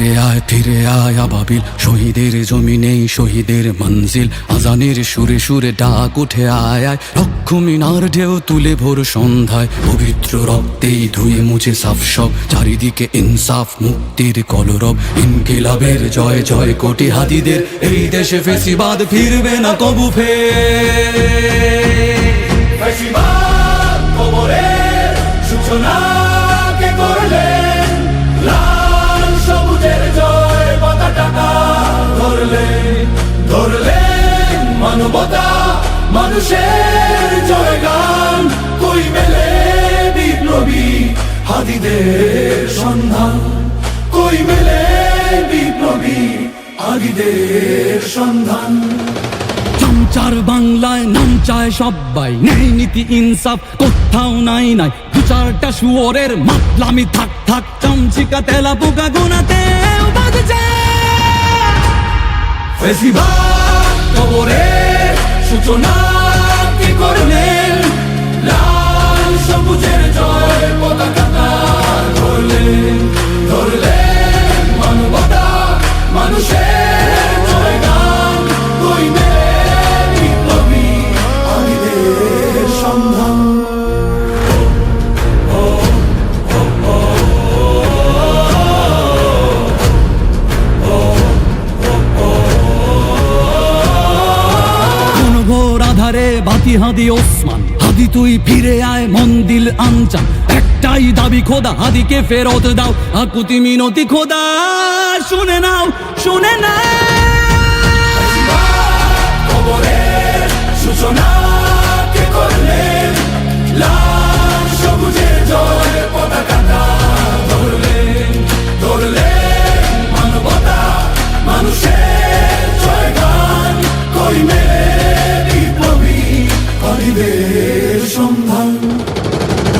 ফিরে আয় আবাবিল, শহীদের জমিনেই শহীদের মঞ্জিল। আজানের সুরে সুরে ডাক উঠে আয় আয়, রক্ষ মিনার ঢেউ তুলে ভোর সন্ধ্যায়। পবিত্র রক্তেই ধুয়ে মুছে সাফ সব, চারিদিকে ইনসাফ মুক্তির কলরব। ইনকিলাবের জয় জয় কোটি হাদিদের, এই দেশে ফেসিবাদ ফিরবে না কবু ফের। ফেসিবাদ কবরের সূচনা কে করলেন, লাল সবুজের জয় পতাকা ধরলেন মানবতা মানুষের জয়গান। কই মেলে বিপ্লবী হাদিদের সন্ধান, কই মেলে বিপ্লবী হাদিদের সন্ধান। চামচার বাংলায় নাম চায় সবাই, ন্যায় নীতি ইনসাফ কোথাও নাই নাই। দু চারটা শুয়োরের মাতলামি থাক থাক, চামচিকা তেলা পোকা গোনাতেও বাজছে। ফেসিবাদ কবরের সূচনা কে করলেন, লাল সবুজের জয় পতাকা ধরলেন মানবতা মানুষের জয়গান। কই মেলে বিপ্লবী হাদিদের সন্ধান। আধারে বাতি হাদি ওসমান, হাদি তুই ফিরে আয় মন্দিল আনচান। একটাই দাবি খোদা, হাদিকে ফেরত দাও, আকুতি মিনতি খোদা শুনে নাও শুনে নাও। কবরের সূচনা কে করলেন, লাল সবুজের জয় পতাকা ধরলেন মানবতা মানুষের জয়গান। কই মেলে বিপ্লবী হাদিদের সন্ধান।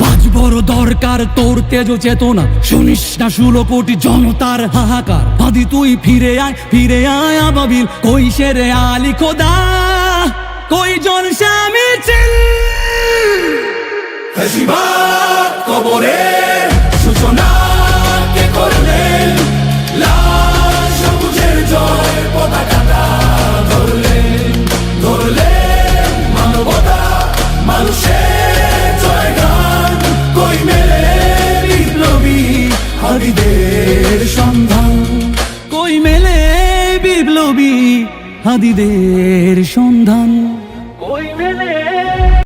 আজ বড় দরকার তোর তেজ চেতনা, শুনিস না 16 কোটি জনতার হাহাকার। হাদি তুই ফিরে আয় আবাবিল, কই শেরে আলী খোদা, কই জলসা মিছিল। ফেসিবাদ কবরের সূচনা কে করলেন, লাল সবুজের জয় পতাকা ধরলেন মানবতা মানুষের জয়গান। কই মেলে বিপ্লবী হাদিদের সন্ধান, কই মেলে বিপ্লবী হাদিদের সন্ধান, কই মেলে